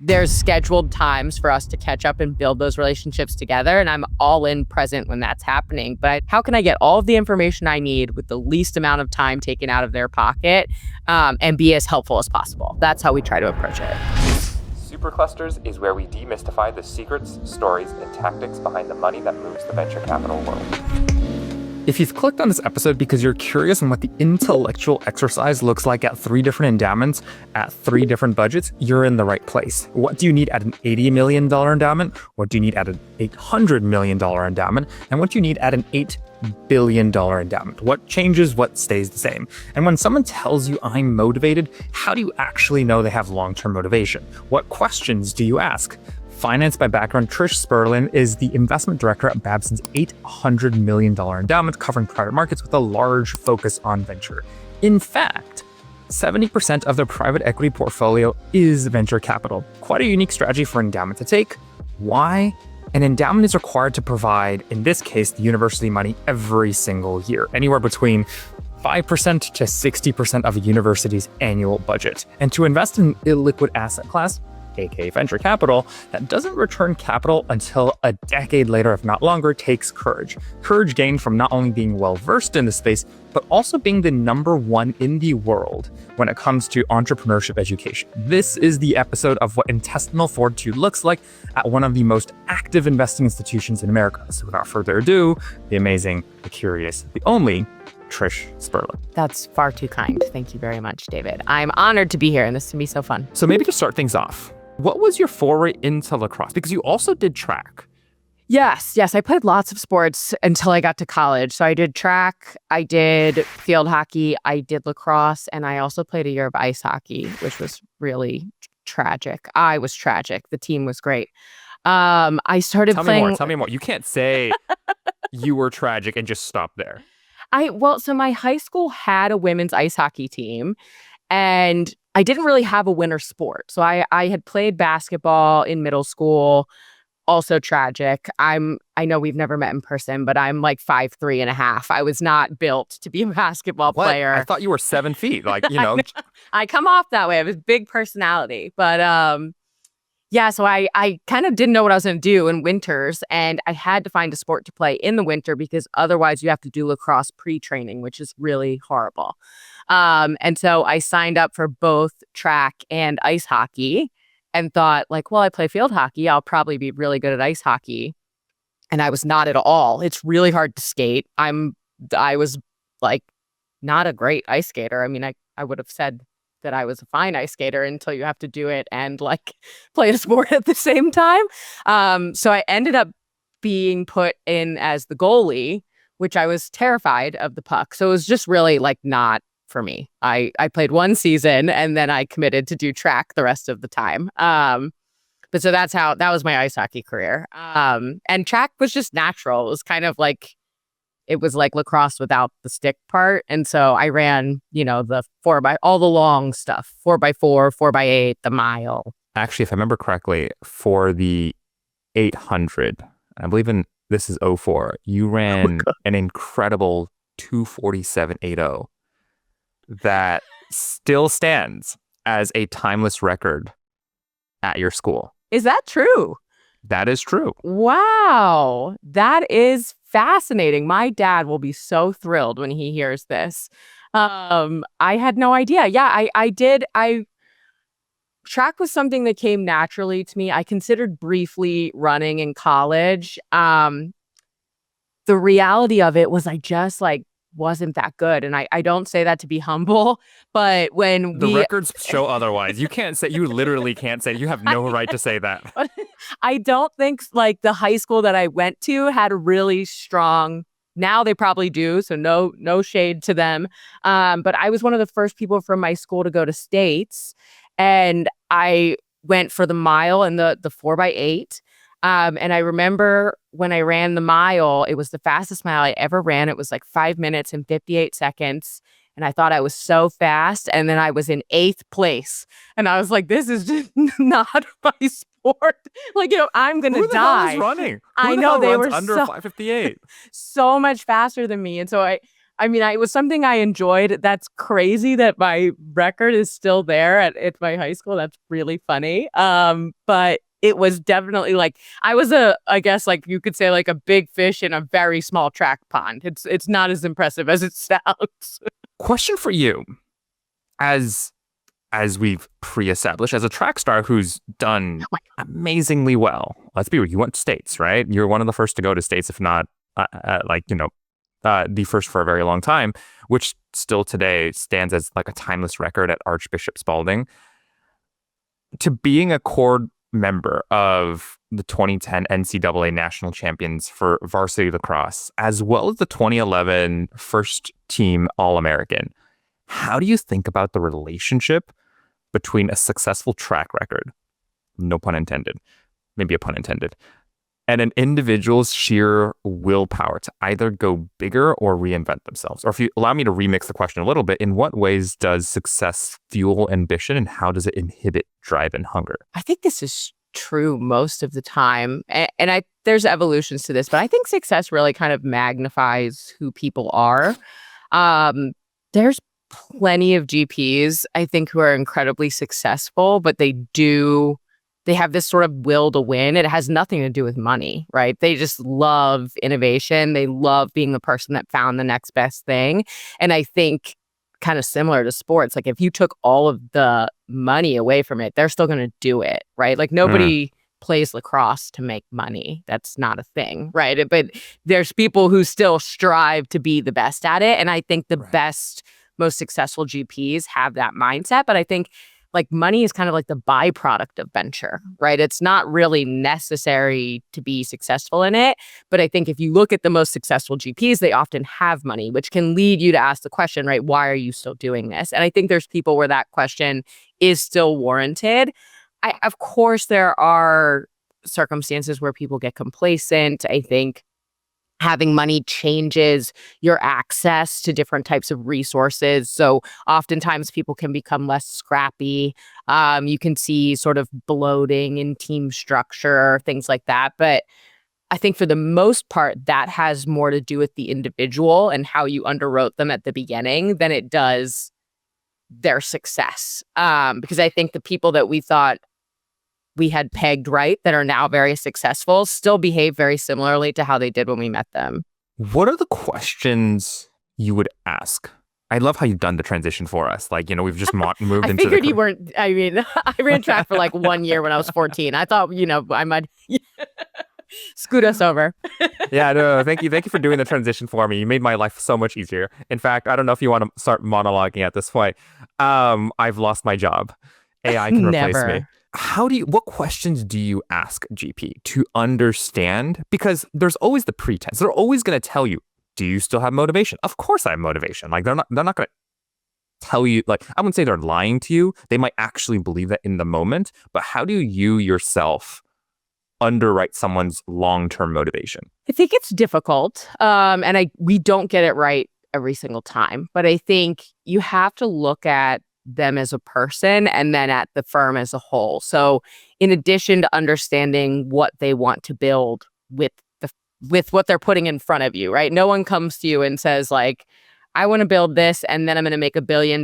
there's scheduled times for us to catch up and build those relationships together. And I'm all in present when that's happening. But how can I get all of the information I need with the least amount of time taken out of their pocket and be as helpful as possible? That's how we try to approach it. Superclusters is where we demystify the secrets, stories, and tactics behind the money that moves the venture capital world. If you've clicked on this episode because you're curious on what the intellectual exercise looks like at 3 different endowments, at 3 different budgets, you're in the right place. What do you need at an $80 million endowment? What do you need at an $800 million endowment? And what do you need at an $8 billion endowment? What changes, what stays the same? And when someone tells you I'm motivated, how do you actually know they have long-term motivation? What questions do you ask? Finance by background, Trish Spurlin is the investment director at Babson's $800 million endowment covering private markets with a large focus on venture. In fact, 70% of their private equity portfolio is venture capital. Quite a unique strategy for an endowment to take. Why? An endowment is required to provide, in this case, the university money every single year, anywhere between 5% to 60% of a university's annual budget. And to invest in an illiquid asset class, aka venture capital, that doesn't return capital until a decade later, if not longer, takes courage. Courage gained from not only being well-versed in the space, but also being the #1 in the world when it comes to entrepreneurship education. This is the episode of what intestinal fortitude looks like at one of the most active investing institutions in America. So without further ado, the amazing, the curious, the only Trish Spurlin. That's far too kind. Thank you very much, David. I'm honored to be here, and this is going to be so fun. So maybe to start things off, what was your foray into lacrosse? Because you also did track. Yes. I played lots of sports until I got to college. So I did track, I did field hockey, I did lacrosse, and I also played a year of ice hockey, which was really tragic. I was tragic. The team was great. I started playing. Tell me more. You can't say you were tragic and just stop there. So my high school had a women's ice hockey team, and I didn't really have a winter sport. So I had played basketball in middle school, also tragic. I know we've never met in person, but I'm like 5'3.5". I was not built to be a basketball player. I thought you were 7 feet. Like, I come off that way. I have a big personality. But so I kind of didn't know what I was going to do in winters, and I had to find a sport to play in the winter because otherwise you have to do lacrosse pre-training, which is really horrible. And so I signed up for both track and ice hockey and thought like, well, I play field hockey. I'll probably be really good at ice hockey. And I was not at all. It's really hard to skate. I was like not a great ice skater. I mean, I would have said that I was a fine ice skater until you have to do it and like play a sport at the same time. So I ended up being put in as the goalie, which I was terrified of the puck. So it was just really like not for me. I played one season and then I committed to do track the rest of the time. But so that was my ice hockey career. And track was just natural. It was kind of like, it was like lacrosse without the stick part. And so I ran, the all the long stuff, 4x4, 4x8, the mile. Actually, if I remember correctly, for the 800, I believe this is 04, you ran an incredible 2:47.80 that still stands as a timeless record at your school. Is that true? That is true. Wow. That is fascinating. My dad will be so thrilled when he hears this. I had no idea. Yeah, I did. Track was something that came naturally to me. I considered briefly running in college. The reality of it was I just wasn't that good. And I don't say that to be humble, but when the records show otherwise, you literally can't say, you have no right to say that. I don't think the high school that I went to had a really strong, now they probably do. So no shade to them. But I was one of the first people from my school to go to states, and I went for the mile and the 4x8. And I remember when I ran the mile, it was the fastest mile I ever ran. It was like 5 minutes and 58 seconds. And I thought I was so fast. And then I was in 8th place. And I was like, this is just not my sport. I'm going to die. Who the hell is running? I know they were under 5:58. so much faster than me. And so I I mean, it was something I enjoyed. That's crazy that my record is still there at my high school. That's really funny. But it was definitely like I was I guess like you could say like a big fish in a very small track pond. It's not as impressive as it sounds. Question for you, as we've pre-established, as a track star who's done amazingly well. Let's be real, you went to states, right? You're one of the first to go to states, if not the first for a very long time, which still today stands as like a timeless record at Archbishop Spalding. To being a core member of the 2010 NCAA National Champions for varsity lacrosse, as well as the 2011 first team All-American, how do you think about the relationship between a successful track record, no pun intended, maybe a pun intended, and an individual's sheer willpower to either go bigger or reinvent themselves? Or if you allow me to remix the question a little bit, in what ways does success fuel ambition and how does it inhibit drive and hunger? I think this is true most of the time. And there's evolutions to this, but I think success really kind of magnifies who people are. There's plenty of GPs, I think, who are incredibly successful, but they have this sort of will to win. It has nothing to do with money, right? They just love innovation. They love being the person that found the next best thing. And I think kind of similar to sports, like if you took all of the money away from it, they're still going to do it, right? Like nobody plays lacrosse to make money. That's not a thing, right? But there's people who still strive to be the best at it. And I think the best, most successful GPs have that mindset. But I think like money is kind of like the byproduct of venture, right? It's not really necessary to be successful in it. But I think if you look at the most successful GPs, they often have money, which can lead you to ask the question, right? Why are you still doing this? And I think there's people where that question is still warranted. Of course, there are circumstances where people get complacent. I think having money changes your access to different types of resources. So oftentimes people can become less scrappy. You can see sort of bloating in team structure, things like that. But I think for the most part, that has more to do with the individual and how you underwrote them at the beginning than it does their success. Because I think the people that we thought we had pegged right that are now very successful still behave very similarly to how they did when we met them. What are the questions you would ask? I love how you've done the transition for us. Like, we've just moved into I figured you weren't, I mean, I ran track for like 1 year when I was 14. I thought, I might scoot us over. Yeah, no, thank you. Thank you for doing the transition for me. You made my life so much easier. In fact, I don't know if you want to start monologuing at this point. I've lost my job. AI can replace me. What questions do you ask GP to understand? Because there's always the pretense. They're always going to tell you, do you still have motivation? Of course I have motivation. Like they're not going to tell you, like, I wouldn't say they're lying to you. They might actually believe that in the moment, but how do you yourself underwrite someone's long-term motivation? I think it's difficult. And we don't get it right every single time, but I think you have to look at them as a person and then at the firm as a whole. So in addition to understanding what they want to build with what they're putting in front of you, right? No one comes to you and says like, I want to build this and then I'm going to make $1 billion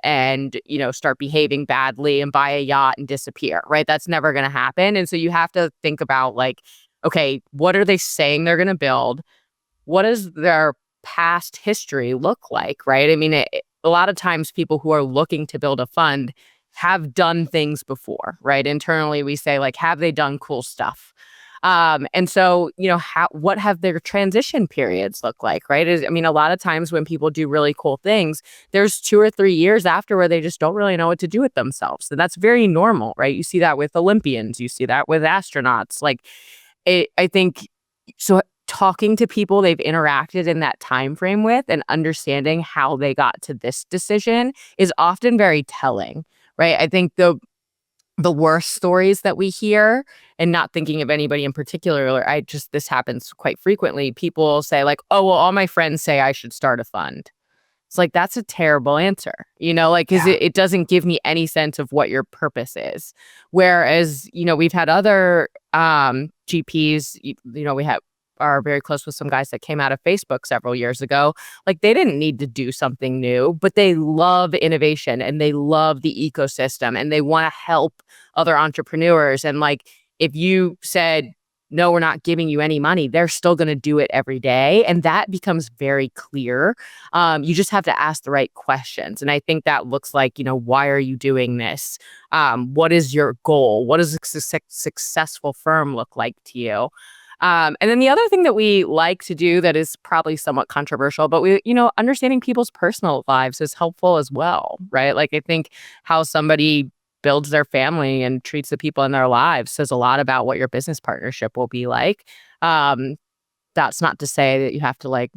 and, start behaving badly and buy a yacht and disappear, right? That's never going to happen. And so you have to think about like, okay, what are they saying they're going to build? What does their past history look like, right? I mean, a lot of times people who are looking to build a fund have done things before, right? Internally, we say like, have they done cool stuff? And so, what have their transition periods look like, right? A lot of times when people do really cool things, there's 2 or 3 years after where they just don't really know what to do with themselves. And that's very normal, right? You see that with Olympians, you see that with astronauts. Like, I think, so talking to people they've interacted in that time frame with and understanding how they got to this decision is often very telling, right? I think the worst stories that we hear, and not thinking of anybody in particular, this happens quite frequently. People say like, oh, well, all my friends say I should start a fund. It's like, that's a terrible answer, because it doesn't give me any sense of what your purpose is. Whereas, we've had other GPs, we have are very close with some guys that came out of Facebook several years ago. Like, they didn't need to do something new, but they love innovation and they love the ecosystem and they want to help other entrepreneurs. And like, if you said, no, we're not giving you any money, they're still going to do it every day. And that becomes very clear. You just have to ask the right questions. And I think that looks like, why are you doing this? What is your goal? What does a successful firm look like to you? And then the other thing that we like to do that is probably somewhat controversial, but understanding people's personal lives is helpful as well, right? Like, I think how somebody builds their family and treats the people in their lives says a lot about what your business partnership will be like. That's not to say that you have to like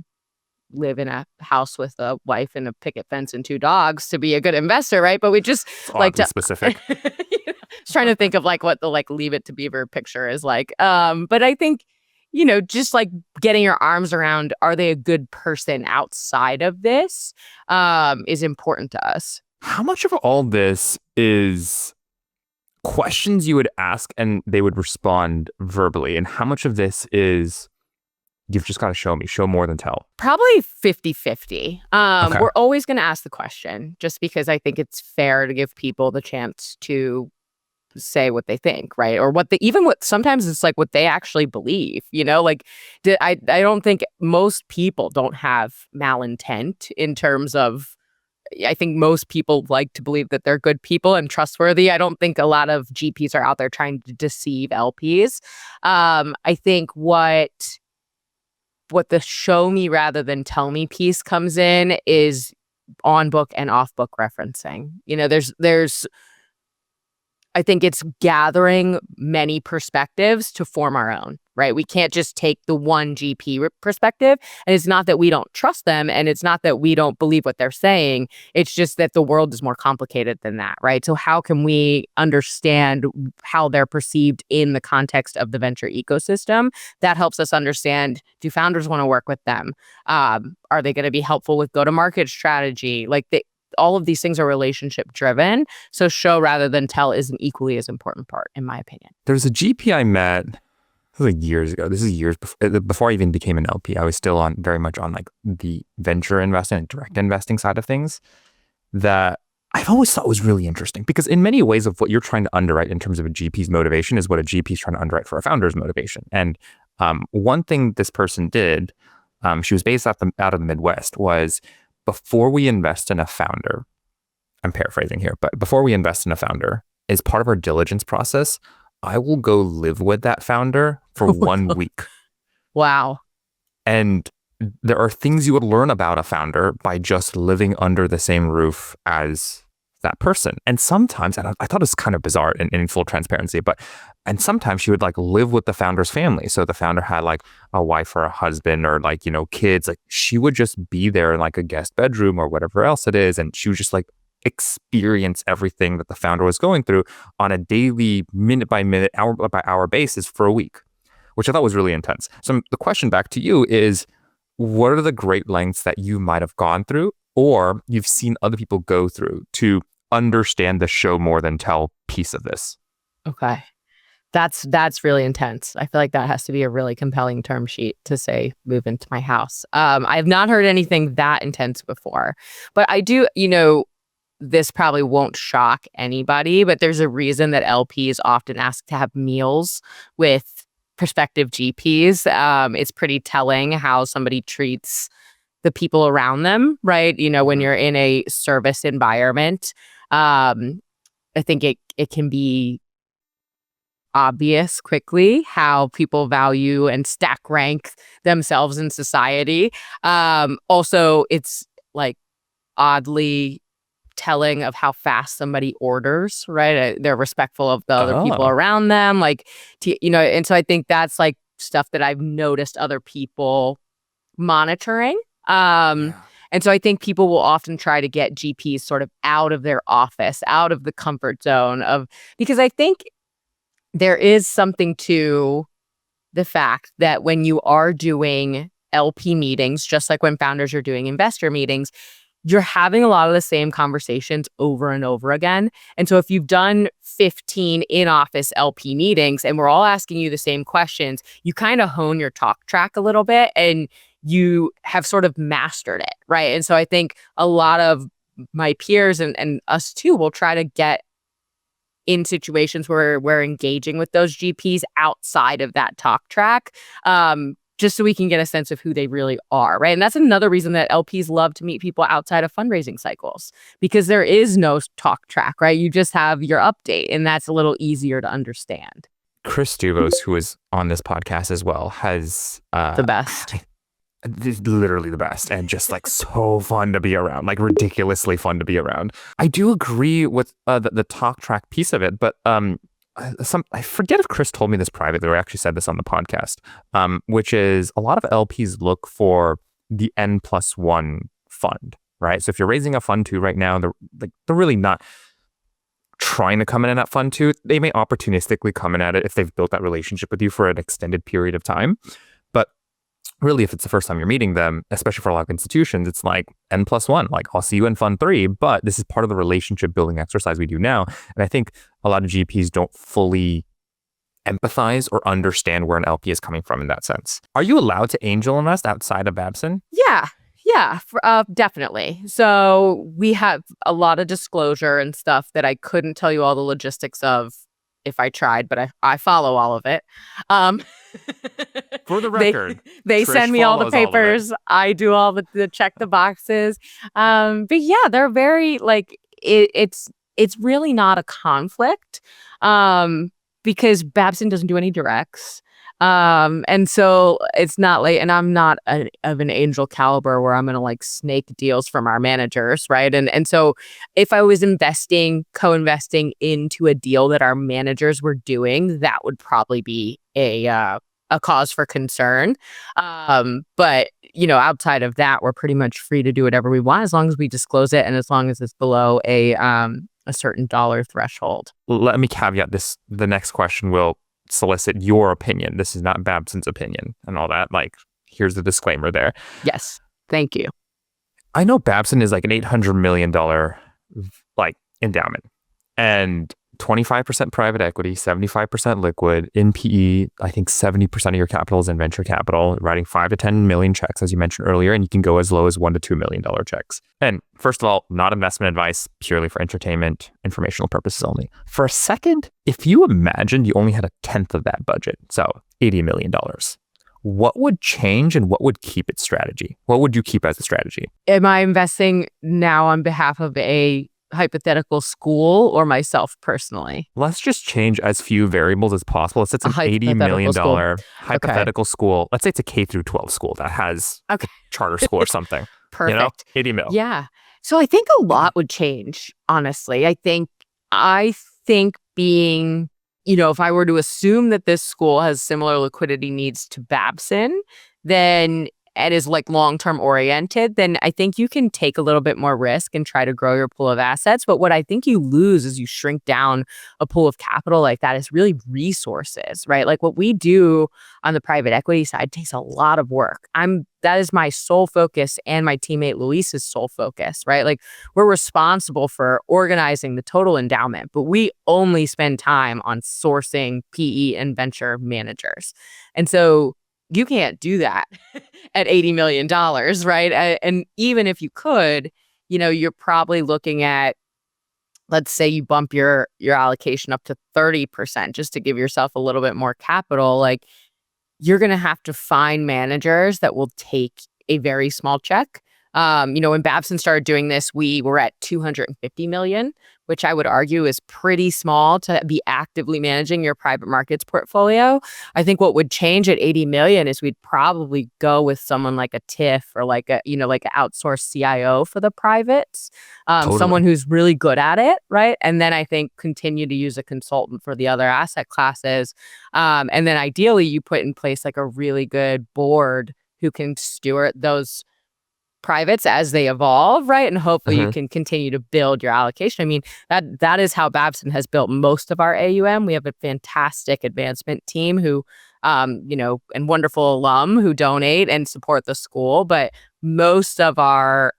live in a house with a wife and a picket fence and 2 dogs to be a good investor, right? But we just It's like oddly to specific. just trying to think of like what the like Leave It to Beaver picture is like. But I think, just like getting your arms around, are they a good person outside of this, is important to us. How much of all this is questions you would ask and they would respond verbally? And how much of this is you've just got to show more than tell? Probably 50-50. Okay. We're always going to ask the question just because I think it's fair to give people the chance to say what they think, right? Or what sometimes it's like what they actually believe, like I don't think most people don't have malintent in terms of, I think most people like to believe that they're good people and trustworthy. I don't think a lot of GPs are out there trying to deceive LPs. I think what the show me rather than tell me piece comes in is on book and off book referencing. There's I think it's gathering many perspectives to form our own, right? We can't just take the one GP perspective. And it's not that we don't trust them and it's not that we don't believe what they're saying. It's just that the world is more complicated than that, right? So how can we understand how they're perceived in the context of the venture ecosystem? That helps us understand, do founders want to work with them? Are they going to be helpful with go-to-market strategy? All of these things are relationship driven. So show rather than tell is an equally as important part, in my opinion. There's a GP I met, this was like years ago. This is years before I even became an LP. I was still very much on like the venture investing and direct investing side of things that I've always thought was really interesting, because in many ways of what you're trying to underwrite in terms of a GP's motivation is what a GP is trying to underwrite for a founder's motivation. And one thing this person did, she was based out of the Midwest, was before we invest in a founder, I'm paraphrasing here, but before we invest in a founder, as part of our diligence process, I will go live with that founder for 1 week. Wow. And there are things you would learn about a founder by just living under the same roof as that person. And sometimes, and I thought it was kind of bizarre in full transparency, and sometimes she would like live with the founder's family. So the founder had like a wife or a husband or like, kids. Like, she would just be there in like a guest bedroom or whatever else it is. And she would just like experience everything that the founder was going through on a daily, minute by minute, hour by hour basis for a week, which I thought was really intense. So the question back to you is, what are the great lengths that you might have gone through or you've seen other people go through to understand the show more than tell piece of this? Okay. That's really intense. I feel like that has to be a really compelling term sheet to say, move into my house. I've not heard anything that intense before, but I do, this probably won't shock anybody, but there's a reason that LPs often ask to have meals with prospective GPs. It's pretty telling how somebody treats the people around them, right? When you're in a service environment, I think it can be obvious quickly how people value and stack rank themselves in society. Also, it's like oddly telling of how fast somebody orders, right? They're respectful of the other people around them, and so I think that's like stuff that I've noticed other people monitoring. And so I think people will often try to get GPs sort of out of their office, out of the comfort zone because I think there is something to the fact that when you are doing LP meetings, just like when founders are doing investor meetings, you're having a lot of the same conversations over and over again. And so if you've done 15 in-office LP meetings and we're all asking you the same questions, you kind of hone your talk track a little bit and you have sort of mastered it, right? And so I think a lot of my peers and us too will try to get in situations where we're engaging with those GPs outside of that talk track, just so we can get a sense of who they really are, right? And that's another reason that LPs love to meet people outside of fundraising cycles, because there is no talk track, right? You just have your update, and that's a little easier to understand. Chris Duvos, who is on this podcast as well, has The best. literally the best, and just like so fun to be around, like ridiculously fun to be around. I do agree with the talk track piece of it, but I forget if Chris told me this privately or I actually said this on the podcast, which is a lot of LPs look for the N+1 fund, right? So if you're raising a fund 2 right now, they're really not trying to come in at fund 2. They may opportunistically come in at it if they've built that relationship with you for an extended period of time. But really, if it's the first time you're meeting them, especially for a lot of institutions, it's like N+1, like I'll see you in fund 3, but this is part of the relationship building exercise we do now. And I think a lot of GPs don't fully empathize or understand where an LP is coming from in that sense. Are you allowed to angel invest outside of Babson? Yeah, definitely. So we have a lot of disclosure and stuff that I couldn't tell you all the logistics of if I tried, but I follow all of it. For the record, they Trish send me all the follows all of it. papers. I do all the check the boxes. But yeah, they're very like it's really not a conflict because Babson doesn't do any directs. And so it's not like, and I'm not of an angel caliber where I'm going to like snake deals from our managers. Right. And so if I was co-investing into a deal that our managers were doing, that would probably be a cause for concern. But outside of that, we're pretty much free to do whatever we want as long as we disclose it and as long as it's below a certain dollar threshold. Let me caveat this. The next question will solicit your opinion. This is not Babson's opinion and all that. Like, here's the disclaimer there. Yes. Thank you. I know Babson is like an $800 million like endowment, and 25% private equity, 75% liquid. In PE, I think 70% of your capital is in venture capital, writing 5 to 10 million checks, as you mentioned earlier, and you can go as low as $1 to $2 million checks. And first of all, not investment advice, purely for entertainment, informational purposes only. For a second, if you imagined you only had a tenth of that budget, so $80 million, what would change and what would keep its strategy? What would you keep as a strategy? Am I investing now on behalf of a hypothetical school or myself personally? Let's just change as few variables as possible. Let's say it's an $80 million hypothetical school. Let's say it's a K through 12 school that has charter school or something. Perfect. 80 mil. Yeah. So I think a lot would change, honestly. I think being, if I were to assume that this school has similar liquidity needs to Babson, then and is like long-term oriented, then I think you can take a little bit more risk and try to grow your pool of assets. But what I think you lose is you shrink down a pool of capital like that is really resources, right? Like what we do on the private equity side takes a lot of work. That is my sole focus and my teammate Luis's sole focus, right? Like we're responsible for organizing the total endowment, but we only spend time on sourcing PE and venture managers. And so you can't do that at $80 million, right? And even if you could, you're probably looking at, let's say you bump your allocation up to 30% just to give yourself a little bit more capital. Like you're going to have to find managers that will take a very small check. When Babson started doing this, we were at 250 million, which I would argue is pretty small to be actively managing your private markets portfolio. I think what would change at 80 million is we'd probably go with someone like a TIF or like an outsourced CIO for the privates, Totally. Someone who's really good at it, right? And then I think continue to use a consultant for the other asset classes. And then ideally you put in place like a really good board who can steward those privates as they evolve, right? And hopefully you can continue to build your allocation. I mean, that is how Babson has built most of our AUM. We have a fantastic advancement team who, and wonderful alum who donate and support the school. But most of our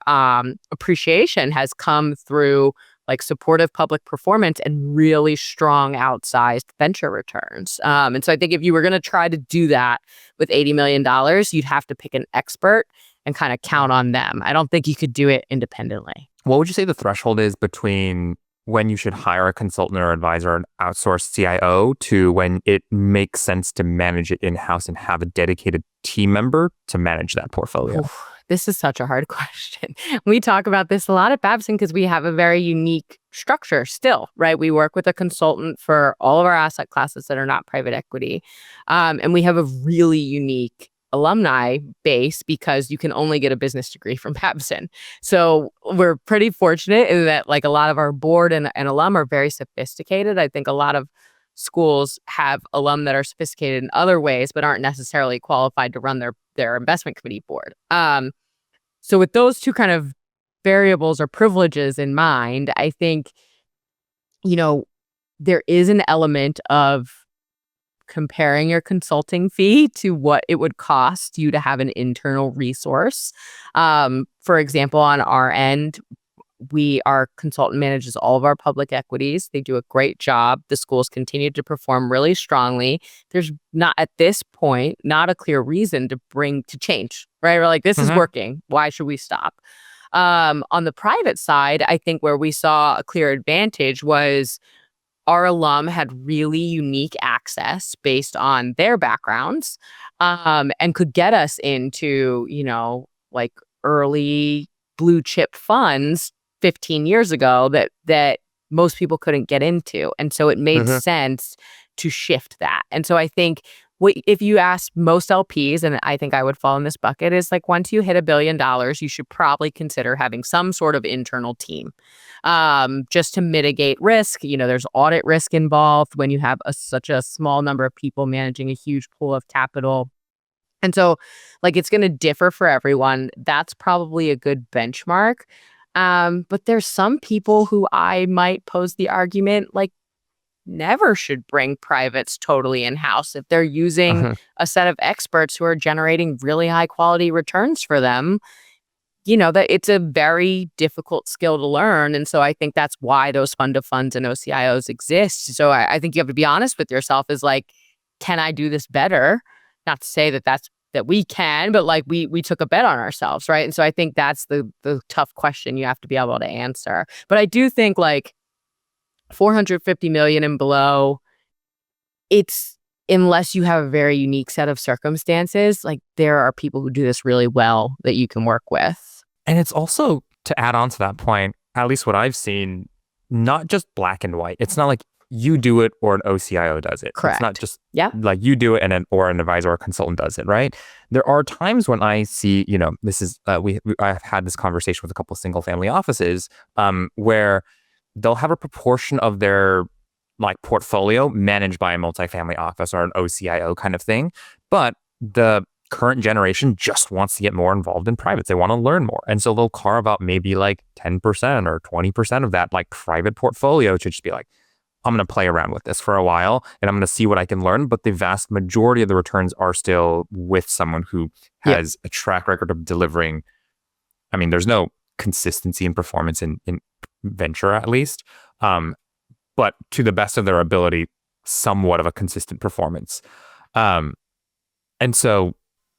appreciation has come through like supportive public performance and really strong outsized venture returns. And so I think if you were going to try to do that with $80 million, you'd have to pick an expert and kind of count on them. I don't think you could do it independently. What would you say the threshold is between when you should hire a consultant or advisor, an outsourced CIO, to when it makes sense to manage it in-house and have a dedicated team member to manage that portfolio? Oof, this is such a hard question. We talk about this a lot at Babson because we have a very unique structure still, right? We work with a consultant for all of our asset classes that are not private equity. And we have a really unique alumni base because you can only get a business degree from Babson. So we're pretty fortunate in that like a lot of our board and alum are very sophisticated. I think a lot of schools have alum that are sophisticated in other ways, but aren't necessarily qualified to run their investment committee board. So with those two kind of variables or privileges in mind, I think, there is an element of comparing your consulting fee to what it would cost you to have an internal resource. For example, on our end, our consultant manages all of our public equities. They do a great job. The schools continue to perform really strongly. There's not, at this point, not a clear reason to change, right? We're like, this is working. Why should we stop? On the private side, I think where we saw a clear advantage was our alum had really unique access based on their backgrounds, and could get us into, like early blue chip funds 15 years ago that most people couldn't get into. And so it made sense to shift that. And so I think if you ask most LPs, and I think I would fall in this bucket, is like once you hit $1 billion, you should probably consider having some sort of internal team, just to mitigate risk. There's audit risk involved when you have such a small number of people managing a huge pool of capital. And so like it's going to differ for everyone. That's probably a good benchmark. But there's some people who I might pose the argument like never should bring privates totally in-house if they're using a set of experts who are generating really high quality returns for them. That it's a very difficult skill to learn. And so I think that's why those fund of funds and OCIOs exist. So I think you have to be honest with yourself is like, can I do this better? Not to say that we can, but like we took a bet on ourselves, right? And so I think that's the tough question you have to be able to answer. But I do think like $450 million and below, it's, unless you have a very unique set of circumstances, like there are people who do this really well that you can work with. And it's also, to add on to that point, at least what I've seen, not just black and white. It's not like you do it or an OCIO does it. Correct. It's not just like you do it or an advisor or a consultant does it, right? There are times when I see, this is, I've had this conversation with a couple of single family offices where they'll have a proportion of their like portfolio managed by a multifamily office or an OCIO kind of thing. But the current generation just wants to get more involved in privates. They want to learn more. And so they'll carve out maybe like 10% or 20% of that like private portfolio to just be like, I'm going to play around with this for a while and I'm going to see what I can learn. But the vast majority of the returns are still with someone who has a track record of delivering. I mean, there's no consistency in performance in venture, at least. But to the best of their ability, somewhat of a consistent performance. And so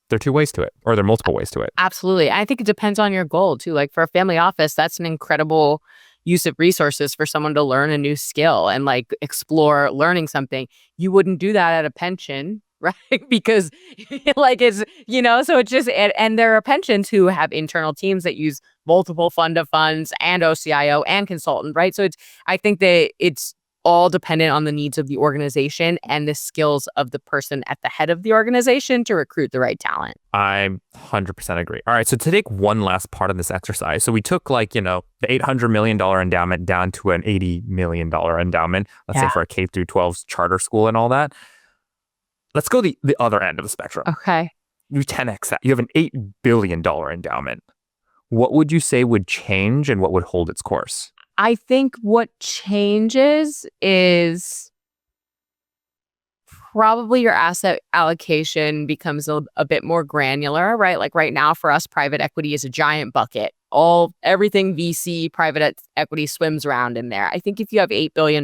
there are two ways to it, or there are multiple ways to it. Absolutely. I think it depends on your goal too. Like for a family office, that's an incredible use of resources for someone to learn a new skill and like explore learning something. You wouldn't do that at a pension, right? Because like it's, so it's just, and there are pensions who have internal teams that use multiple fund of funds and OCIO and consultant, right? So I think that it's all dependent on the needs of the organization and the skills of the person at the head of the organization to recruit the right talent. I 100% agree. All right. So to take one last part of this exercise. So we took like, the $800 million endowment down to an $80 million endowment, let's say for a K through 12 charter school and all that. Let's go the other end of the spectrum. Okay. You 10x that. You have an $8 billion endowment. What would you say would change and what would hold its course? I think what changes is probably your asset allocation becomes a bit more granular, right? Like right now for us, private equity is a giant bucket. Everything VC private equity swims around in there. I think if you have $8 billion,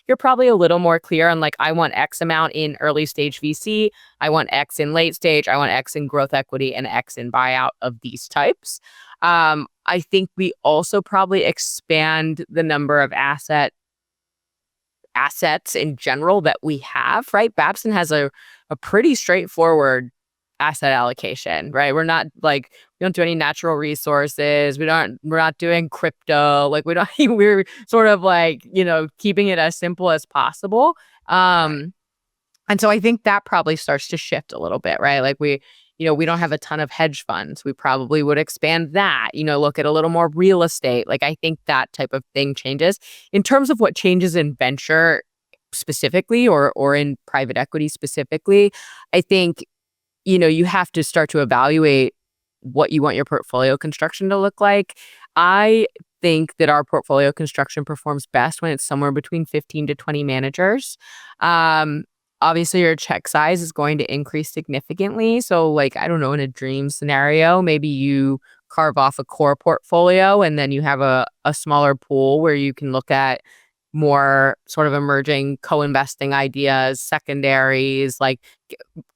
you're probably a little more clear on like, I want X amount in early stage VC, I want X in late stage, I want X in growth equity, and X in buyout of these types. I think we also probably expand the number of assets in general that we have, right? Babson has a pretty straightforward asset allocation, right? We're not like, we don't do any natural resources. We're not doing crypto. Like we're sort of like, keeping it as simple as possible. And so I think that probably starts to shift a little bit, right? Like we don't have a ton of hedge funds. We probably would expand that, look at a little more real estate. Like I think that type of thing changes. In terms of what changes in venture specifically or in private equity specifically, I think, you have to start to evaluate what you want your portfolio construction to look like. I think that our portfolio construction performs best when it's somewhere between 15 to 20 managers. Obviously, your check size is going to increase significantly. So, like, I don't know, in a dream scenario, maybe you carve off a core portfolio and then you have a smaller pool where you can look at more sort of emerging co-investing ideas, secondaries, like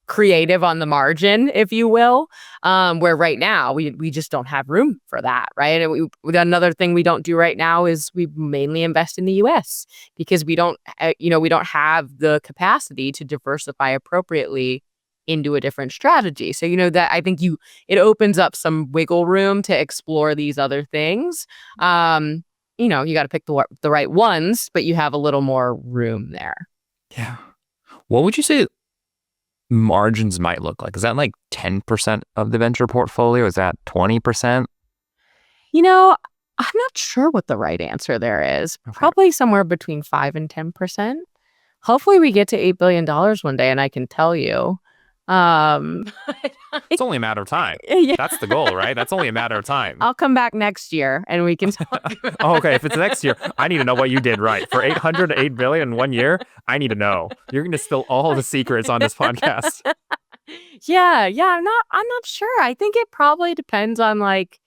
creative on the margin, if you will, where right now we just don't have room for that, right? And another thing we don't do right now is we mainly invest in the U.S. because we don't have the capacity to diversify appropriately into a different strategy. So, that I think it opens up some wiggle room to explore these other things. You got to pick the right ones, but you have a little more room there. Yeah. What would you say margins might look like? Is that like 10% of the venture portfolio? Is that 20%? I'm not sure what the right answer there is. Okay. Probably somewhere between 5 and 10%. Hopefully we get to $8 billion one day and I can tell you. It's only a matter of time. Yeah. That's the goal, right? That's only a matter of time. I'll come back next year and we can talk about okay, if it's next year, I need to know what you did right. For 800 to 8 billion in 1 year, I need to know. You're going to spill all the secrets on this podcast. Yeah, I'm not sure. I think it probably depends on like,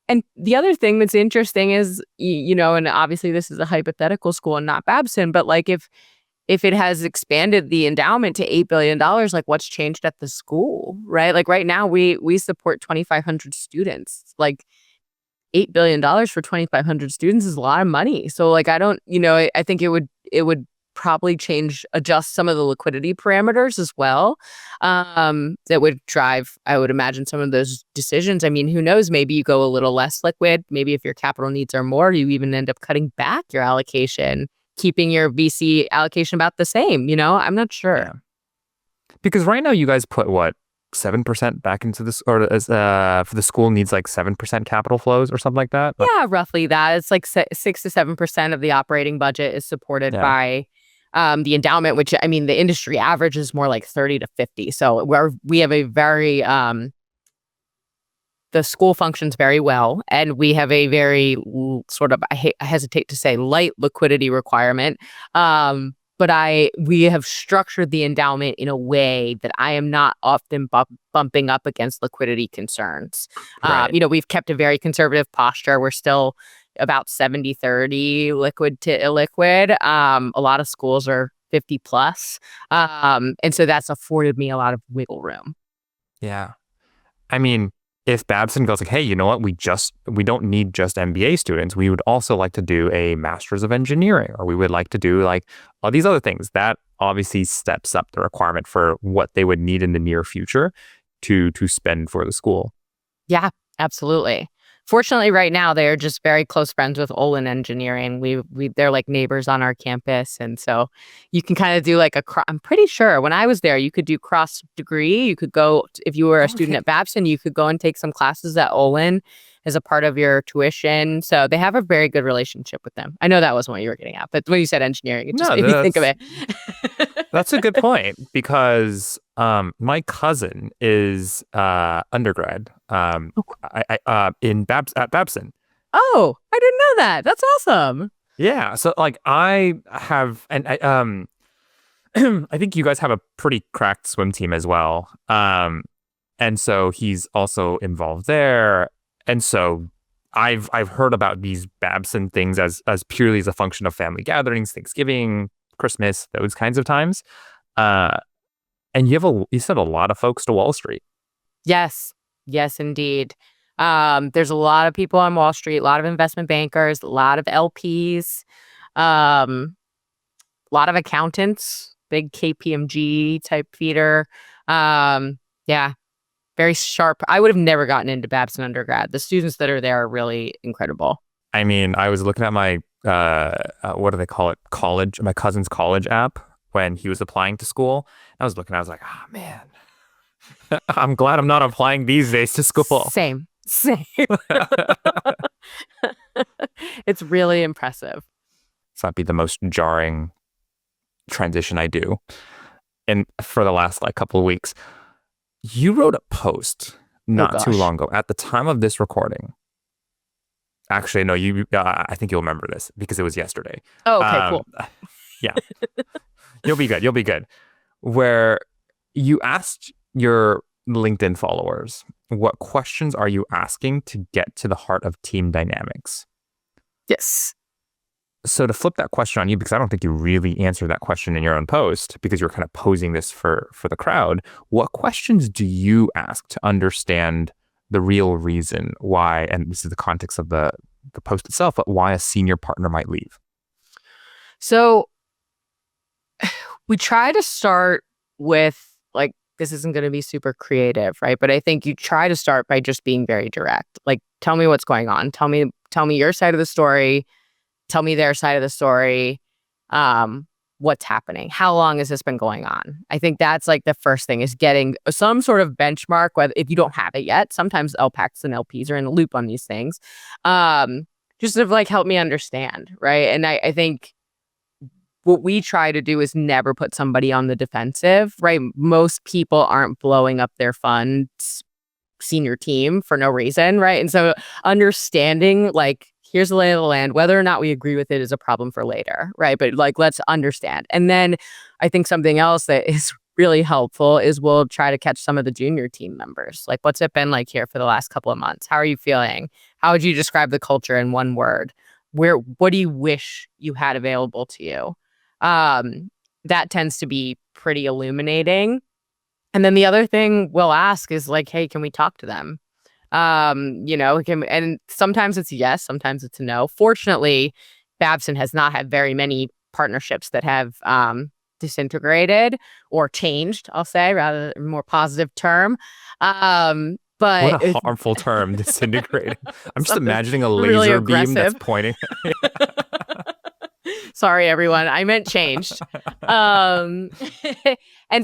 and the other thing that's interesting is, and obviously this is a hypothetical school and not Babson, but like if it has expanded the endowment to $8 billion, like what's changed at the school, right? Like right now we support 2,500 students. Like $8 billion for 2,500 students is a lot of money. So like, I think it would probably adjust some of the liquidity parameters as well. That would drive, I would imagine, some of those decisions. I mean, who knows? Maybe you go a little less liquid. Maybe if your capital needs are more, you even end up cutting back your allocation, keeping your VC allocation about the same, I'm not sure. Yeah. Because right now you guys put what, 7% back into this, or for the school needs like 7% capital flows or something like that? Yeah, roughly that. It's like 6 to 7% of the operating budget is supported by the endowment, which I mean, the industry average is more like 30 to 50. So we have a very, the school functions very well, and we have a very sort of, I hesitate to say light liquidity requirement. But we have structured the endowment in a way that I am not often bumping up against liquidity concerns. Right. We've kept a very conservative posture. We're still about 70-30 liquid to illiquid. A lot of schools are 50 plus. And so that's afforded me a lot of wiggle room. Yeah. I mean, if Babson goes like, hey, you know what? We don't need just MBA students. We would also like to do a master's of engineering, or we would like to do like all these other things. That obviously steps up the requirement for what they would need in the near future to spend for the school. Yeah, absolutely. Fortunately, right now, they are just very close friends with Olin Engineering. They're like neighbors on our campus. And so you can kind of do like I'm pretty sure when I was there, you could do cross degree. You could go, if you were a student at Babson, you could go and take some classes at Olin as a part of your tuition. So they have a very good relationship with them. I know that wasn't what you were getting at, but when you said engineering, it just made me think of it. That's a good point, because my cousin is undergrad at Babson. Oh, I didn't know that. That's awesome. Yeah. So like I have, and I think you guys have a pretty cracked swim team as well. And so he's also involved there. And so I've heard about these Babson things as purely as a function of family gatherings, Thanksgiving, Christmas, those kinds of times. And you said a lot of folks to Wall Street. Yes. Yes, indeed. There's a lot of people on Wall Street, a lot of investment bankers, a lot of LPs, a lot of accountants, big KPMG type feeder. Yeah, very sharp. I would have never gotten into Babson undergrad. The students that are there are really incredible. I mean, I was looking at my, what do they call it? My cousin's college app when he was applying to school. I was looking, I was like, oh man, I'm glad I'm not applying these days to school. Same. It's really impressive. It's not be the most jarring transition I do. And for the last couple of weeks, you wrote a post not too long ago at the time of this recording. Actually, no, I think you'll remember this because it was yesterday. Oh, okay, cool. Yeah. You'll be good. Where you asked your LinkedIn followers, what questions are you asking to get to the heart of team dynamics? Yes. So to flip that question on you, because I don't think you really answered that question in your own post because you're kind of posing this for the crowd, what questions do you ask to understand the real reason why, and this is the context of the post itself, but why a senior partner might leave? So we try to start with, this isn't going to be super creative, right? But I think you try to start by just being very direct. Tell me what's going on. Tell me your side of the story. Tell me their side of the story. What's happening? How long has this been going on? I think that's the first thing, is getting some sort of benchmark, whether if you don't have it yet. Sometimes LPACs and LPs are in the loop on these things. Just sort of help me understand, right? And I think what we try to do is never put somebody on the defensive, right? Most people aren't blowing up their funds senior team for no reason, right? And so understanding here's the lay of the land. Whether or not we agree with it is a problem for later, right? But let's understand. And then I think something else that is really helpful is we'll try to catch some of the junior team members. What's it been like here for the last couple of months? How are you feeling? How would you describe the culture in one word? What do you wish you had available to you? That tends to be pretty illuminating. And then the other thing we'll ask is hey, can we talk to them? And sometimes it's yes, sometimes it's no. Fortunately, Babson has not had very many partnerships that have disintegrated or changed, I'll say, rather more positive term. But what a harmful term, disintegrated. I'm just imagining a laser really beam that's pointing. Sorry, everyone. I meant changed. And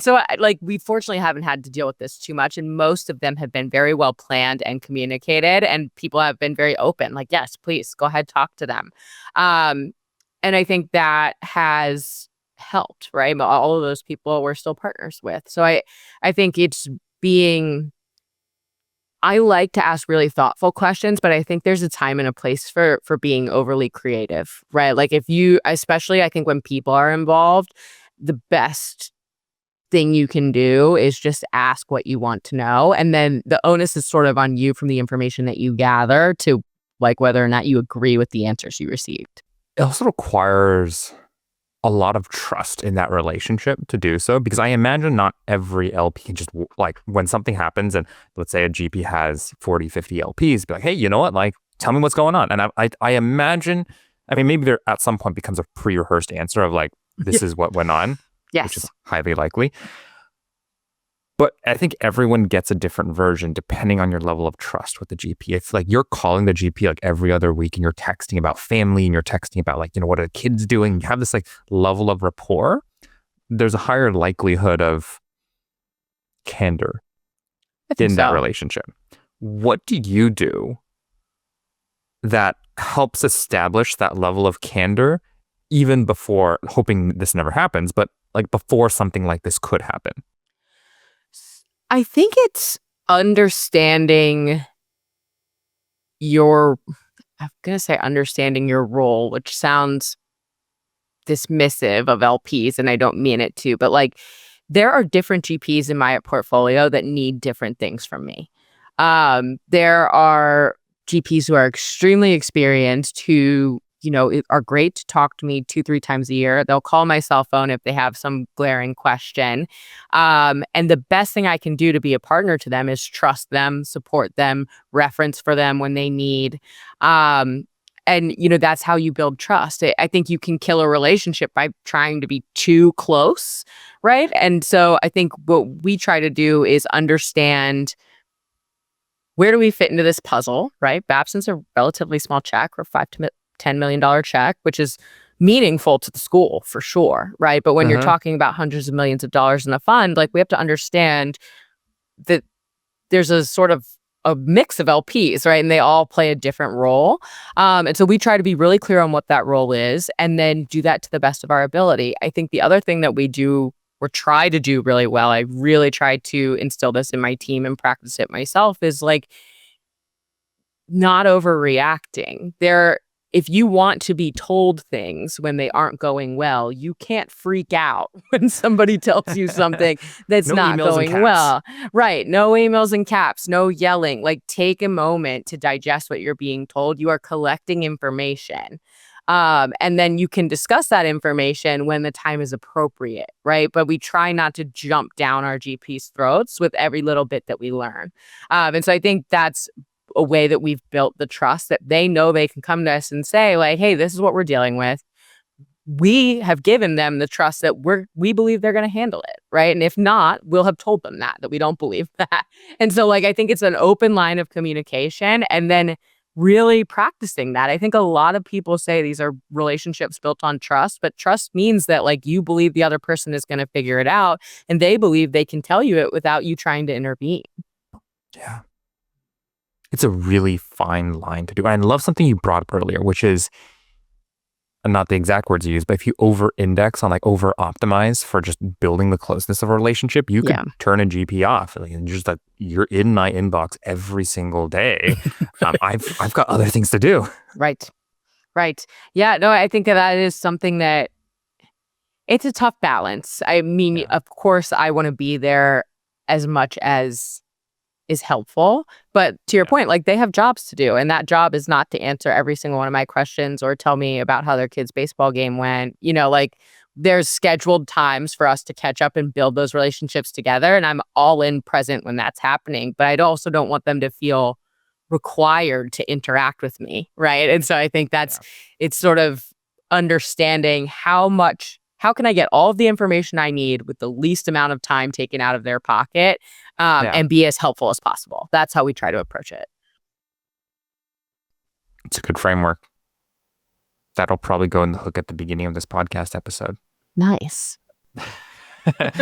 so we fortunately haven't had to deal with this too much. And most of them have been very well planned and communicated. And people have been very open. Yes, please go ahead, talk to them. And I think that has helped, right? All of those people we're still partners with. So I think it's I like to ask really thoughtful questions, but I think there's a time and a place for being overly creative, right? If you, especially I think when people are involved, the best thing you can do is just ask what you want to know. And then the onus is sort of on you from the information that you gather to whether or not you agree with the answers you received. It also requires a lot of trust in that relationship to do so, because I imagine not every LP can just when something happens and let's say a GP has 40, 50 LPs, be hey, you know what? Tell me what's going on. And I imagine, maybe there at some point becomes a pre-rehearsed answer of this is what went on, yes, which is highly likely. But I think everyone gets a different version depending on your level of trust with the GP. If you're calling the GP every other week and you're texting about family and you're texting about what are the kids doing, you have this level of rapport, there's a higher likelihood of candor in that relationship. What do you do that helps establish that level of candor even before, hoping this never happens, but before something like this could happen? I think it's understanding I'm going to say understanding your role, which sounds dismissive of LPs, and I don't mean it to, but like there are different GPs in my portfolio that need different things from me. There are GPs who are extremely experienced who, are great to talk to me 2-3 times a year. They'll call my cell phone if they have some glaring question. And the best thing I can do to be a partner to them is trust them, support them, reference for them when they need. And, that's how you build trust. I think you can kill a relationship by trying to be too close, right? And so I think what we try to do is understand, where do we fit into this puzzle, right? Babson's a relatively small check, or $5 to $10 million check, which is meaningful to the school for sure, right? But when you're talking about hundreds of millions of dollars in a fund, like we have to understand that there's a sort of a mix of LPs, right? And they all play a different role. And so we try to be really clear on what that role is and then do that to the best of our ability. I think the other thing that we do or try to do really well, I really try to instill this in my team and practice it myself, is like not overreacting. If you want to be told things when they aren't going well, you can't freak out when somebody tells you something that's not going well. Right. No emails in caps, no yelling. Like, take a moment to digest what you're being told. You are collecting information. And then you can discuss that information when the time is appropriate, right? But we try not to jump down our GP's throats with every little bit that we learn. And so I think that's a way that we've built the trust, that they know they can come to us and say, like, hey, this is what we're dealing with. We have given them the trust that we believe they're going to handle it, right? And if not, we'll have told them that we don't believe that. And so, like, I think it's an open line of communication and then really practicing that. I think a lot of people say these are relationships built on trust, but trust means that, like, you believe the other person is going to figure it out and they believe they can tell you it without you trying to intervene. Yeah. It's a really fine line to do. And I love something you brought up earlier, which is, and not the exact words you use, but if you over-index on, like, over-optimize for just building the closeness of a relationship, you can turn a GP off. Like, and just like, you're in my inbox every single day. I've got other things to do. Right. Yeah, no, I think that is something that it's a tough balance. I mean, of course, I want to be there as much as is helpful. But to your point, like, they have jobs to do. And that job is not to answer every single one of my questions or tell me about how their kid's baseball game went. Like, there's scheduled times for us to catch up and build those relationships together. And I'm all in present when that's happening. But I also don't want them to feel required to interact with me. Right. And so I think it's sort of understanding how can I get all of the information I need with the least amount of time taken out of their pocket and be as helpful as possible. That's how we try to approach it. It's a good framework. That'll probably go in the hook at the beginning of this podcast episode. Nice.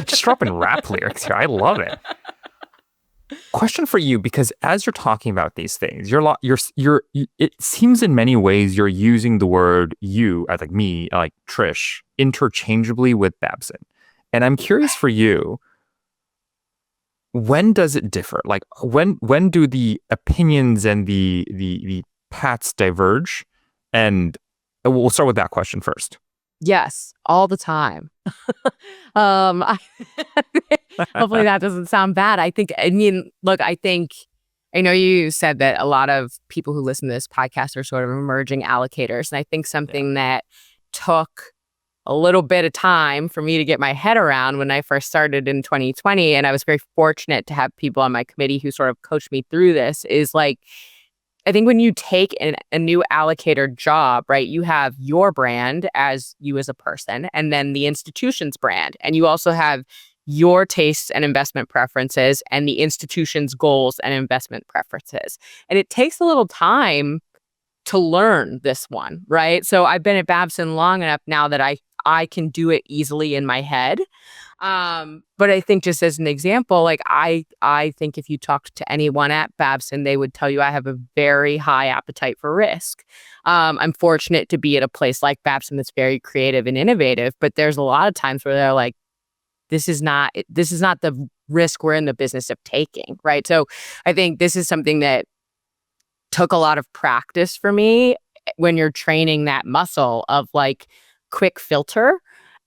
Just dropping rap lyrics here. I love it. Question for you, because as you're talking about these things, it seems in many ways you're using the word you, like me, like Trish, interchangeably with Babson. And I'm curious for you, when does it differ? Like, when do the opinions and the paths diverge? And we'll start with that question first. Yes, all the time. Hopefully that doesn't sound bad. I know you said that a lot of people who listen to this podcast are sort of emerging allocators. And I think something that took a little bit of time for me to get my head around when I first started in 2020, and I was very fortunate to have people on my committee who sort of coached me through this, is like, I think when you take a new allocator job, right, you have your brand as you as a person, and then the institution's brand. And you also have your tastes and investment preferences and the institution's goals and investment preferences. And it takes a little time to learn this one, right? So I've been at Babson long enough now that I can do it easily in my head. But I think, just as an example, like, I think if you talked to anyone at Babson, they would tell you I have a very high appetite for risk. I'm fortunate to be at a place like Babson that's very creative and innovative, but there's a lot of times where they're like, this is not the risk we're in the business of taking, right? So I think this is something that took a lot of practice for me when you're training that muscle of, like, quick filter.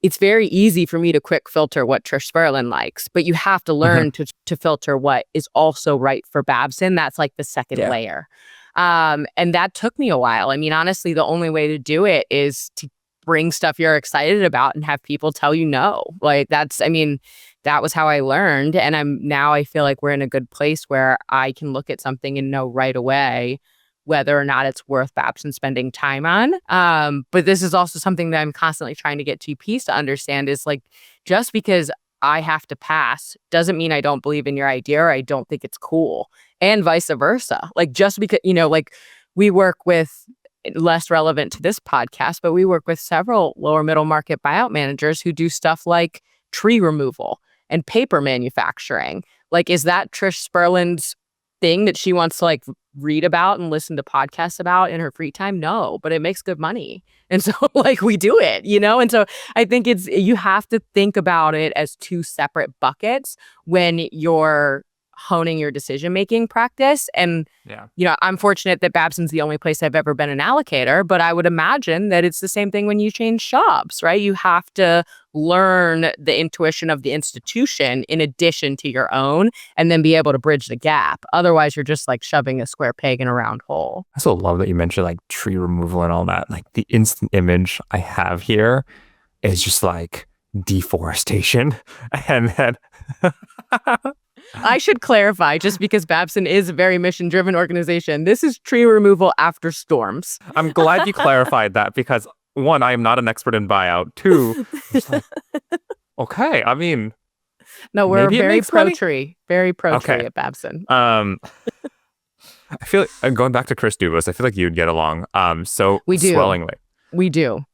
It's very easy for me to quick filter what Trish Spurlin likes, but you have to learn to filter what is also right for Babson. That's like the second layer. And that took me a while. I mean, honestly, the only way to do it is to bring stuff you're excited about and have people tell you no. Like that was how I learned. And I feel like we're in a good place where I can look at something and know right away whether or not it's worth Babson spending time on. But this is also something that I'm constantly trying to get GPs to understand is like, just because I have to pass doesn't mean I don't believe in your idea or I don't think it's cool, and vice versa. Like just because, like we work with, less relevant to this podcast, but we work with several lower middle market buyout managers who do stuff like tree removal and paper manufacturing. Like, is that Trish Spurlin's thing that she wants to like read about and listen to podcasts about in her free time? No, but it makes good money. And so like we do it, And so I think you have to think about it as two separate buckets when you're honing your decision-making practice. And, I'm fortunate that Babson's the only place I've ever been an allocator, but I would imagine that it's the same thing when you change jobs, right? You have to learn the intuition of the institution in addition to your own, and then be able to bridge the gap. Otherwise, you're just like shoving a square peg in a round hole. I also love that you mentioned like tree removal and all that. Like the instant image I have here is just like deforestation. And then I should clarify, just because Babson is a very mission-driven organization, this is tree removal after storms. I'm glad you clarified that because, one, I am not an expert in buyout. Two, it's like, okay, I mean... No, we're very pro-tree. Very pro-tree at Babson. I feel like, going back to Chris Dubas, I feel like you'd get along swellingly. We do.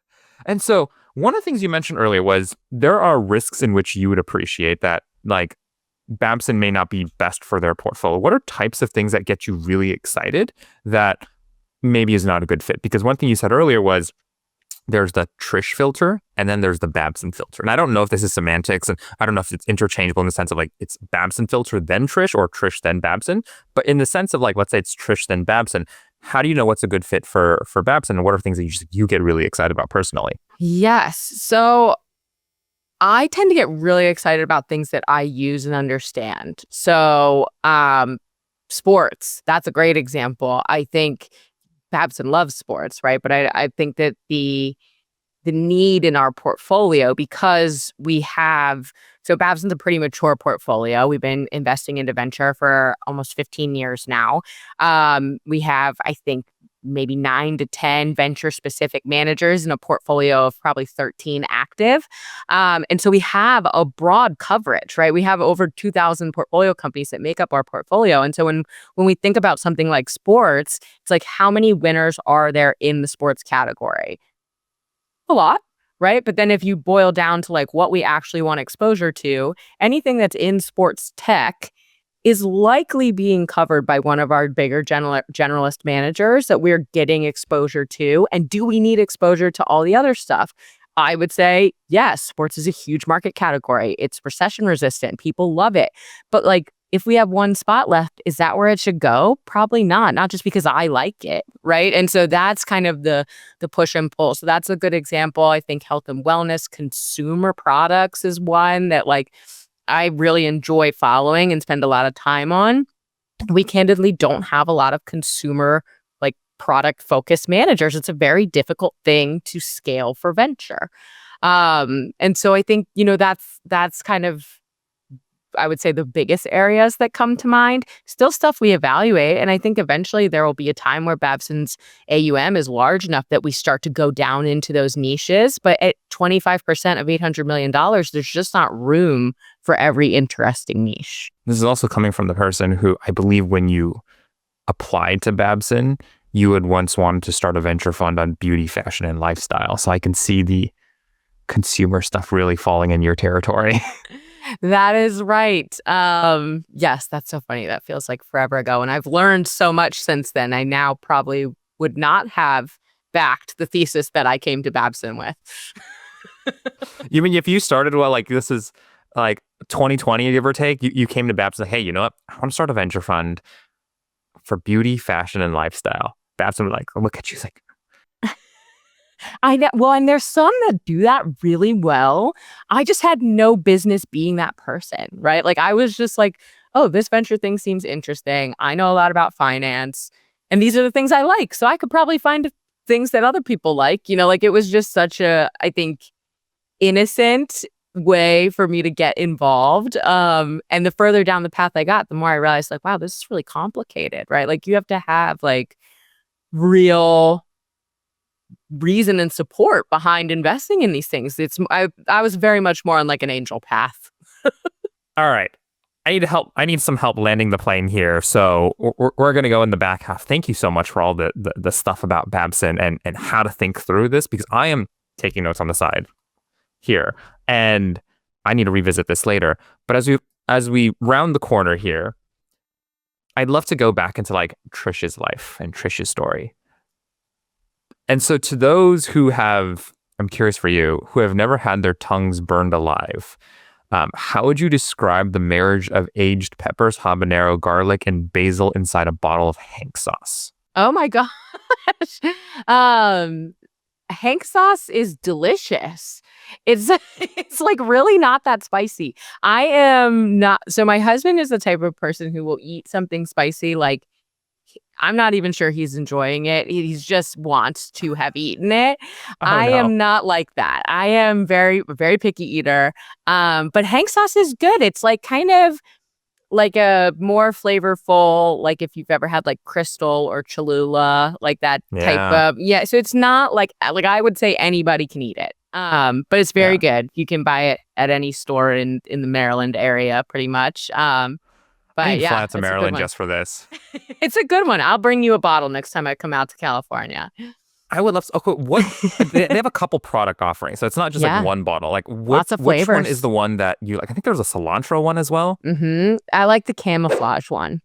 And so, one of the things you mentioned earlier was there are risks in which you would appreciate that, like, Babson may not be best for their portfolio. What are types of things that get you really excited that maybe is not a good fit? Because one thing you said earlier was there's the Trish filter and then there's the Babson filter. And I don't know if this is semantics and I don't know if it's interchangeable in the sense of like it's Babson filter then Trish or Trish then Babson. But in the sense of like, let's say it's Trish then Babson, how do you know what's a good fit for Babson? And what are things that you get really excited about personally? Yes. So I tend to get really excited about things that I use and understand. So sports, that's a great example. I think Babson loves sports, right? But I think that the need in our portfolio, because so Babson's a pretty mature portfolio. We've been investing into venture for almost 15 years now. We have, I think, maybe 9 to 10 venture-specific managers in a portfolio of probably 13 active. And so we have a broad coverage, right? We have over 2,000 portfolio companies that make up our portfolio. And so when we think about something like sports, it's like, how many winners are there in the sports category? A lot, right? But then if you boil down to like what we actually want exposure to, anything that's in sports tech is likely being covered by one of our bigger generalist managers that we're getting exposure to. And do we need exposure to all the other stuff? I would say, yes, sports is a huge market category. It's recession resistant. People love it. But like, if we have one spot left, is that where it should go? Probably not just because I like it, right? And so that's kind of the push and pull. So that's a good example. I think health and wellness, consumer products is one that like I really enjoy following and spend a lot of time on. We candidly don't have a lot of consumer like product focused managers. It's a very difficult thing to scale for venture. And so I think, that's kind of, I would say, the biggest areas that come to mind. Still stuff we evaluate. And I think eventually there will be a time where Babson's AUM is large enough that we start to go down into those niches. But at 25% of $800 million, there's just not room for every interesting niche. This is also coming from the person who I believe when you applied to Babson, you had once wanted to start a venture fund on beauty, fashion, and lifestyle. So I can see the consumer stuff really falling in your territory. That is right. Yes, that's so funny. That feels like forever ago. And I've learned so much since then. I now probably would not have backed the thesis that I came to Babson with. You mean if you started, like this is like 2020, give or take, you came to Babson, hey, you know what? I want to start a venture fund for beauty, fashion, and lifestyle. Babson would like, look at you, like, I know. Well, and there's some that do that really well. I just had no business being that person, right? Like I was just like, oh, this venture thing seems interesting. I know a lot about finance, and these are the things I like. So I could probably find things that other people like. Like it was just such a, I think, innocent way for me to get involved. And the further down the path I got, the more I realized, like, wow, this is really complicated, right? Like you have to have like real reason and support behind investing in these things. I was very much more on like an angel path. All right. I need help. I need some help landing the plane here. So we're going to go in the back half. Thank you so much for all the stuff about Babson and how to think through this, because I am taking notes on the side here, and I need to revisit this later. But as we round the corner here, I'd love to go back into like Trish's life and Trish's story. And so to those who have, I'm curious for you, who have never had their tongues burned alive, how would you describe the marriage of aged peppers, habanero, garlic, and basil inside a bottle of Hank sauce? Oh my gosh. Hank sauce is delicious. It's like really not that spicy. I am not. So my husband is the type of person who will eat something spicy. Like I'm not even sure he's enjoying it. He just wants to have eaten it. I am not like that. I am very, very picky eater. But Hank sauce is good. It's like kind of like a more flavorful, like if you've ever had like Crystal or Cholula, like that type of, so it's not like I would say anybody can eat it. But it's very good. You can buy it at any store in the Maryland area pretty much. But I need to fly yeah, out to Maryland just for this. It's a good one. I'll bring you a bottle next time I come out to California. I would love to. Okay, what they have a couple product offerings, so it's not just like one bottle. Like lots of flavors. Which one is the one that you like? I think there's a cilantro one as well. Mm-hmm. I like the camouflage one.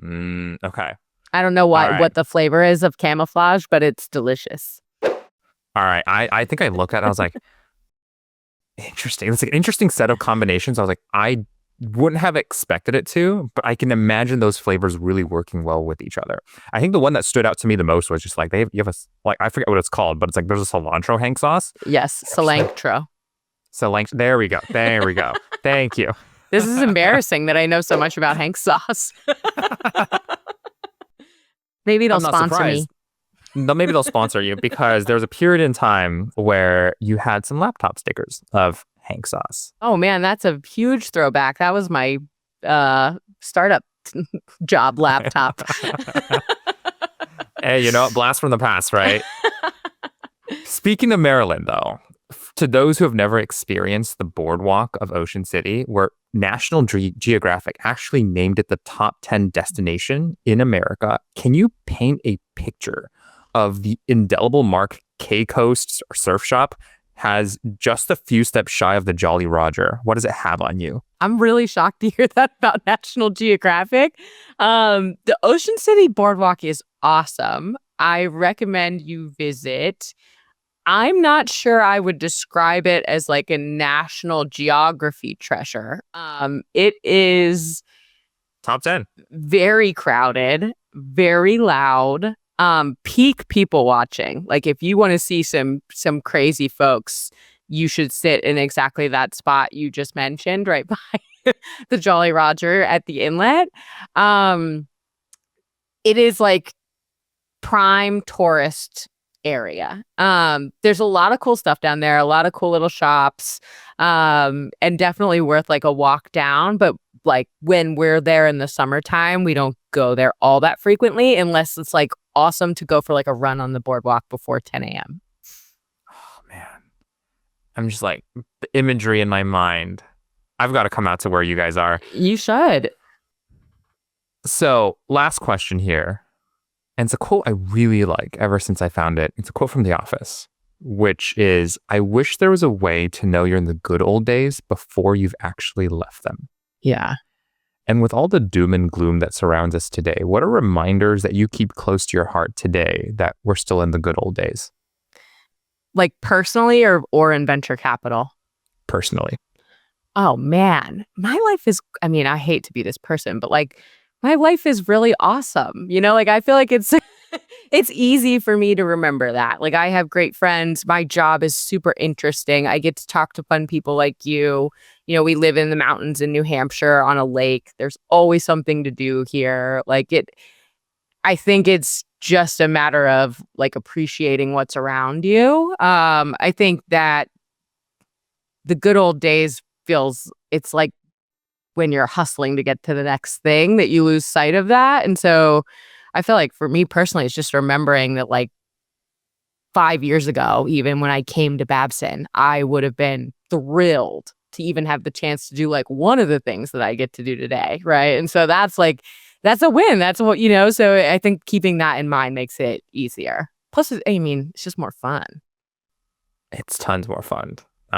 Okay. I don't know what the flavor is of camouflage, but it's delicious. All right. I think I looked at it. I was like, interesting. It's like an interesting set of combinations. I was like, I wouldn't have expected it to, but I can imagine those flavors really working well with each other. I think the one that stood out to me the most was just like you have a, like, I forget what it's called, but it's like there's a cilantro Hank sauce. Yes, cilantro. There we go. Thank you. This is embarrassing that I know so much about Hank sauce. Maybe they'll sponsor me. No, maybe they'll sponsor you, because there was a period in time where you had some laptop stickers of Hank sauce. Oh man, that's a huge throwback. That was my startup job laptop. Hey, blast from the past, right? Speaking of Maryland, though, to those who have never experienced the boardwalk of Ocean City, where National Geographic actually named it the top 10 destination in America, can you paint a picture of the indelible mark K Coast or Surf Shop has just a few steps shy of the Jolly Roger? What does it have on you? I'm really shocked to hear that about National Geographic. The Ocean City Boardwalk is awesome. I recommend you visit. I'm not sure I would describe it as like a National Geography treasure. It is top 10. Very crowded, very loud. Peak people watching. Like if you want to see some crazy folks, you should sit in exactly that spot you just mentioned, right by the Jolly Roger at the inlet. It is like prime tourist area. There's a lot of cool stuff down there, a lot of cool little shops, and definitely worth like a walk down. But like when we're there in the summertime, we don't go there all that frequently unless it's like awesome to go for like a run on the boardwalk before 10 a.m. Oh man, I'm just like the imagery in my mind. I've got to come out to where you guys are. You should. So last question here. And it's a quote I really like ever since I found it. It's a quote from The Office, which is, I wish there was a way to know you're in the good old days before you've actually left them. Yeah. And with all the doom and gloom that surrounds us today, what are reminders that you keep close to your heart today that we're still in the good old days? Like personally or in venture capital? Personally. Oh man, my life is, I mean, I hate to be this person, but like my life is really awesome. Like I feel like it's It's easy for me to remember that. Like, I have great friends. My job is super interesting. I get to talk to fun people like you. You know, we live in the mountains in New Hampshire on a lake. There's always something to do here. I think it's just a matter of like appreciating what's around you. I think that the good old days it's like when you're hustling to get to the next thing that you lose sight of that. And so I feel like for me personally, it's just remembering that like 5 years ago, even when I came to Babson, I would have been thrilled to even have the chance to do like one of the things that I get to do today. Right. And so that's a win. That's what, so I think keeping that in mind makes it easier. Plus, it's just more fun. It's tons more fun.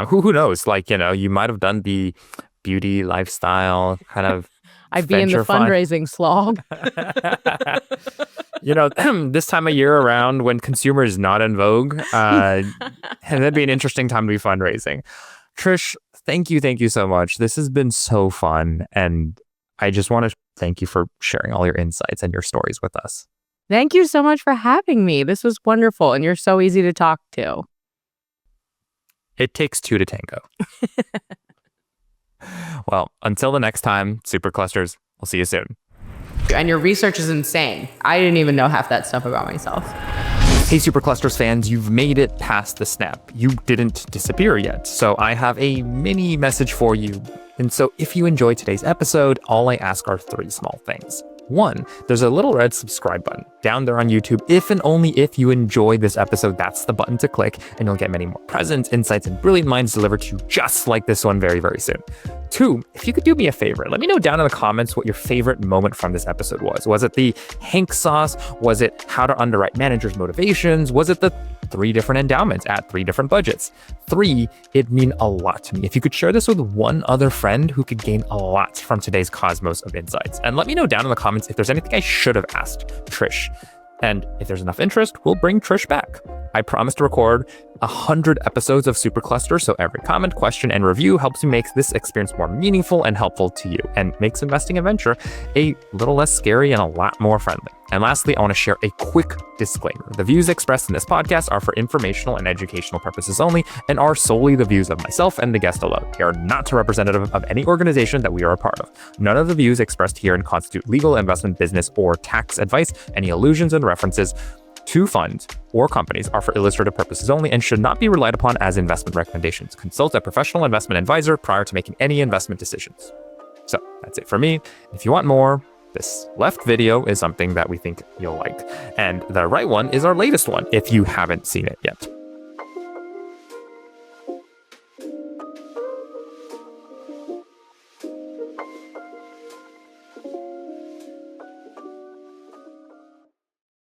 Who knows? Like, you might have done the beauty lifestyle kind of I'd be in the fundraising slog. This time of year around when consumer is not in vogue, that'd be an interesting time to be fundraising. Trish, thank you so much. This has been so fun. And I just want to thank you for sharing all your insights and your stories with us. Thank you so much for having me. This was wonderful. And you're so easy to talk to. It takes two to tango. Well, until the next time, Superclusters, we'll see you soon. And your research is insane. I didn't even know half that stuff about myself. Hey, Superclusters fans, you've made it past the snap. You didn't disappear yet. So I have a mini message for you. And so if you enjoyed today's episode, all I ask are 3 small things. 1, there's a little red subscribe button down there on YouTube. If and only if you enjoyed this episode, that's the button to click, and you'll get many more presents, insights, and brilliant minds delivered to you just like this one very, very soon. 2, if you could do me a favor, let me know down in the comments what your favorite moment from this episode was. Was it the Hank sauce? Was it how to underwrite managers' motivations? Was it the 3 different endowments at 3 different budgets? 3, it'd mean a lot to me if you could share this with one other friend who could gain a lot from today's cosmos of insights. And let me know down in the comments if there's anything I should have asked Trish. And if there's enough interest, we'll bring Trish back. I promise to record 100 episodes of Supercluster, so every comment, question, and review helps me make this experience more meaningful and helpful to you, and makes investing adventure a little less scary and a lot more friendly. And lastly, I want to share a quick disclaimer. The views expressed in this podcast are for informational and educational purposes only, and are solely the views of myself and the guest alone. They are not representative of any organization that we are a part of. None of the views expressed herein constitute legal, investment, business, or tax advice. Any allusions and references to funds or companies are for illustrative purposes only and should not be relied upon as investment recommendations. Consult a professional investment advisor prior to making any investment decisions. So that's it for me. If you want more, this left video is something that we think you'll like. And the right one is our latest one if you haven't seen it yet.